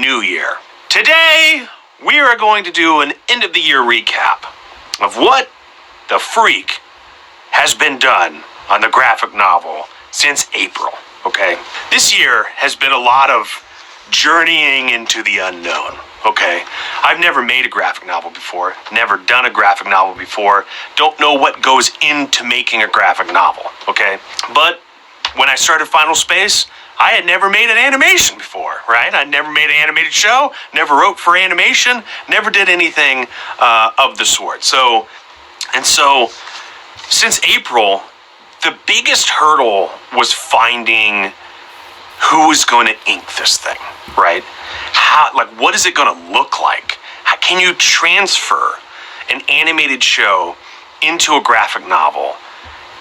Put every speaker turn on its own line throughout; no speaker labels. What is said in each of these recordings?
new year. Today, we are going to do an end of the year recap of what the freak has been done on the graphic novel since April, okay? This year has been a lot of journeying into the unknown, okay? I've never made a graphic novel before, never done a graphic novel before, don't know what goes into making a graphic novel, okay? But when I started Final Space, I had never made an animation before, right? I'd never made an animated show, never wrote for animation, never did anything of the sort. So, since April, the biggest hurdle was finding who is going to ink this thing, right? What is it going to look like? How can you transfer an animated show into a graphic novel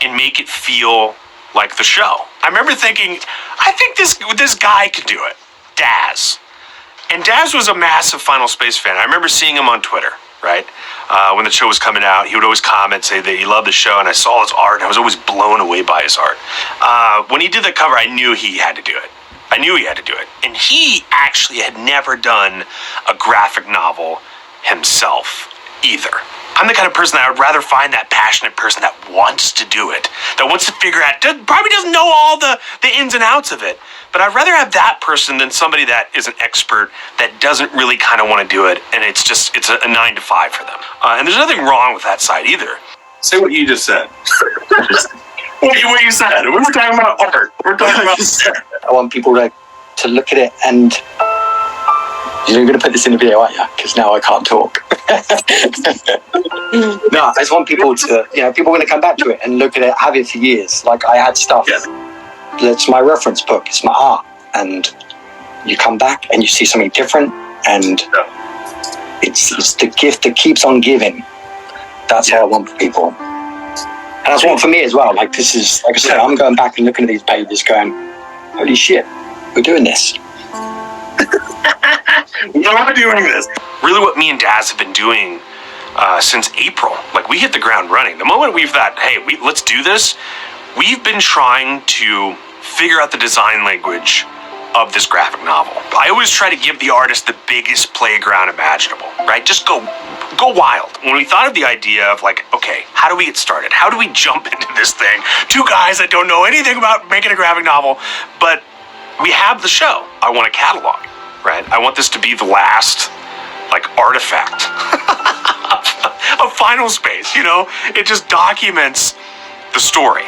and make it feel like the show? I remember thinking, I think this guy could do it, Daz. And Daz was a massive Final Space fan. I remember seeing him on Twitter, right? When the show was coming out, he would always comment, say that he loved the show, and I saw his art, and I was always blown away by his art. When he did the cover, I knew he had to do it. And he actually had never done a graphic novel himself either. I'm the kind of person that I would rather find that passionate person that wants to do it, that wants to figure out, probably doesn't know all the ins and outs of it, but I'd rather have that person than somebody that is an expert that doesn't really kind of want to do it, and it's a 9 to 5 for them. And there's nothing wrong with that side either.
Say what you just said. What you said. We're talking about art. We're talking about
I want people to look at it and... You're going to put this in the video, aren't you? Because now I can't talk. No, I just want people to, people are going to come back to it and look at it, have it for years. Like I had stuff. Yeah. It's my reference book. It's my art. And you come back and you see something different. And it's the gift that keeps on giving. That's how I want for people. And that's what for me as well. Like this is, like I said, I'm going back and looking at these pages going, holy shit, we're doing this.
We're doing this. Really what me and Daz have been doing since April. Like we hit the ground running. The moment we've thought, hey, let's do this, we've been trying to figure out the design language of this graphic novel. I always try to give the artist the biggest playground imaginable, right? Just go wild. When we thought of the idea of like, okay, how do we get started? How do we jump into this thing? Two guys that don't know anything about making a graphic novel, but we have the show. I want a catalog, right? I want this to be the last, artifact of Final Space, It just documents the story.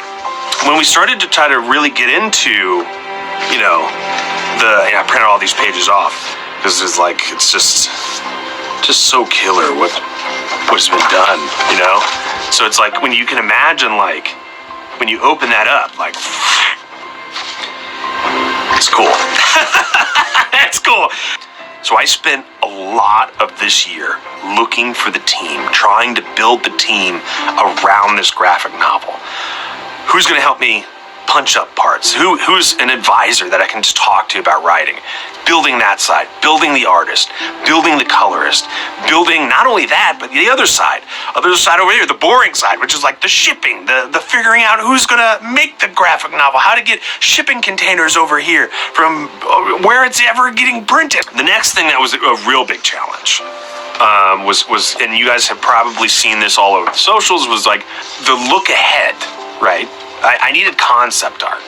When we started to try to really get into, I printed all these pages off because it's just so killer what's been done, So it's like when you can imagine, when you open that up, it's cool. That's cool. So I spent a lot of this year looking for the team, trying to build the team around this graphic novel. Who's going to help me punch up parts? Who's an advisor that I can just talk to about writing? Building that side, building the artist, building the colorist, building not only that, but the other side over here, the boring side, which is like the shipping, the figuring out who's going to make the graphic novel, how to get shipping containers over here from where it's ever getting printed. The next thing that was a real big challenge was, and you guys have probably seen this all over the socials, was the look ahead, right? I needed concept art.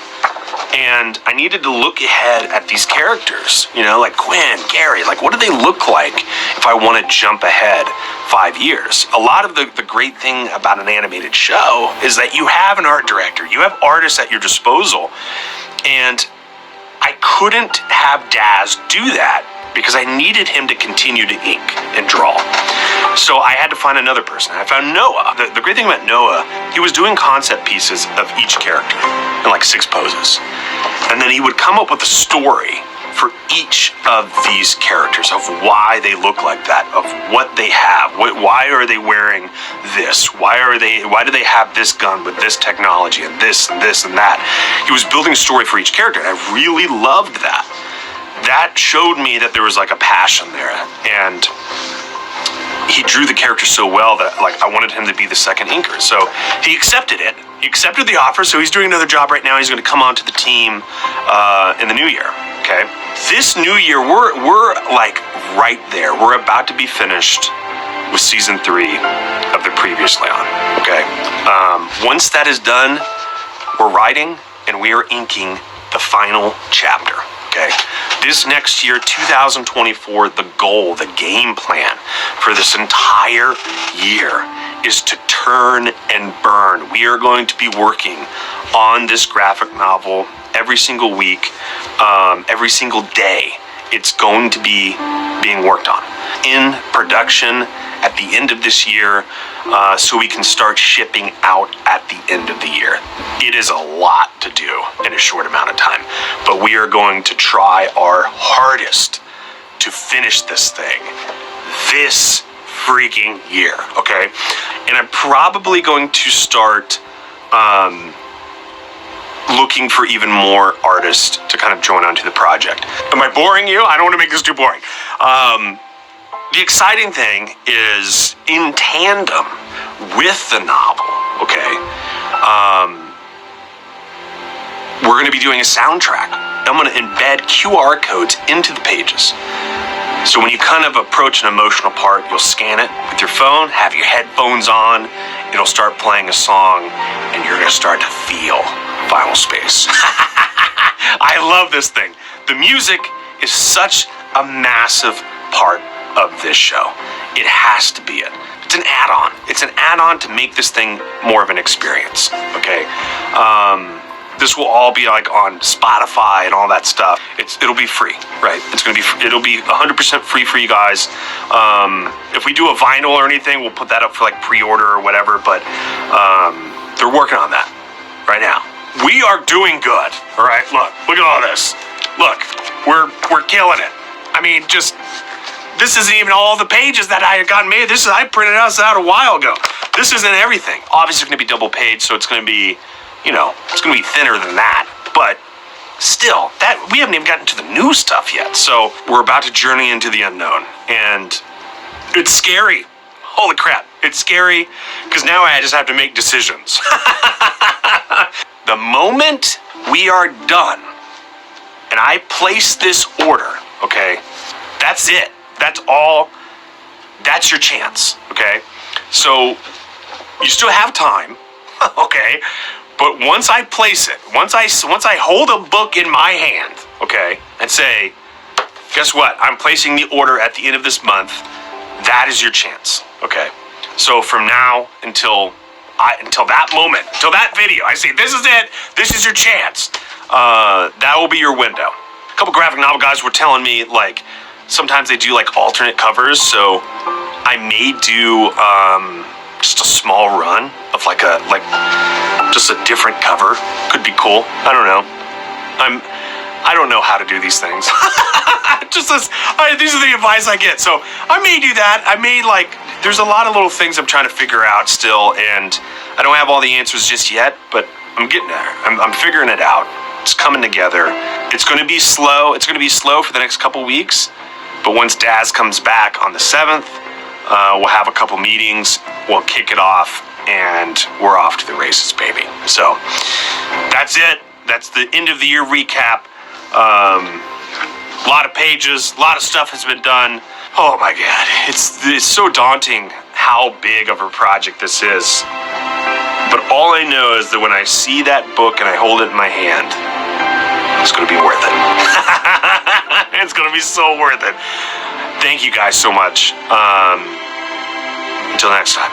And I needed to look ahead at these characters, like Quinn, Gary, what do they look like if I want to jump ahead 5 years? A lot of the great thing about an animated show is that you have an art director, you have artists at your disposal, and I couldn't have Daz do that because I needed him to continue to ink and draw. So I had to find another person. I found Noah. The great thing about Noah, he was doing concept pieces of each character in 6 poses. And then he would come up with a story for each of these characters of why they look like that, of what they have, why are they wearing this, why do they have this gun with this technology and this and this and that. He was building a story for each character, and I really loved that. That showed me that there was a passion there, and he drew the character so well that I wanted him to be the second inker. So he accepted it. He accepted the offer. So he's doing another job right now. He's going to come onto the team in the new year. Okay. this new year, we're like right there. We're about to be finished with season 3 of the Previously On. Okay. Once that is done, we're writing and we are inking the final chapter. Okay. This next year, 2024, the goal, the game plan for this entire year is to turn and burn. We are going to be working on this graphic novel every single week, every single day. It's going to be being worked on in production at the end of this year, so we can start shipping out at the end of the year. It is a lot to do in a short amount of time, but we are going to try our hardest to finish this thing this freaking year, okay? And I'm probably going to start looking for even more artists to kind of join onto the project. Am I boring you? I don't want to make this too boring. The exciting thing is in tandem with the novel, okay? We're going to be doing a soundtrack. I'm going to embed QR codes into the pages. So when you kind of approach an emotional part, you'll scan it with your phone, have your headphones on, it'll start playing a song, and you're going to start to feel Final Space. I love this thing. The music is such a massive part of this show. It has to be it. It's an add-on. It's an add-on to make this thing more of an experience, okay? This will all be like on Spotify and all that stuff. It'll be free, right? It'll be 100% free for you guys. If we do a vinyl or anything, we'll put that up for like pre-order or whatever, but they're working on that right now. We are doing good, all right? Look at all this. Look, we're killing it. I mean, this isn't even all the pages that I had gotten made. I printed us out a while ago. This isn't everything. Obviously, it's going to be double page, so it's going to be, it's going to be thinner than that. But still, we haven't even gotten to the new stuff yet. So we're about to journey into the unknown, and it's scary. Holy crap, it's scary because now I just have to make decisions. The moment we are done and I place this order, okay, that's it. That's all. That's your chance, okay? So you still have time, okay? But once I place it, once I hold a book in my hand, okay, and say, guess what? I'm placing the order at the end of this month. That is your chance, okay? So from now until that moment, until that video, I say, this is it. This is your chance. That will be your window. A couple graphic novel guys were telling me, like, sometimes they do like alternate covers, so I may do just a small run of just a different cover. Could be cool. I don't know. I don't know how to do these things. These are the advice I get. So I may do that. There's a lot of little things I'm trying to figure out still, and I don't have all the answers just yet, but I'm getting there. I'm figuring it out. It's coming together. It's going to be slow. It's going to be slow for the next couple weeks. But once Daz comes back on the 7th, we'll have a couple meetings, we'll kick it off, and we're off to the races, baby. So that's it. That's the end of the year recap. A lot of pages, a lot of stuff has been done. Oh my God, it's so daunting how big of a project this is. But all I know is that when I see that book and I hold it in my hand, it's going to be worth it. It's going to be so worth it. Thank you guys so much. Until next time.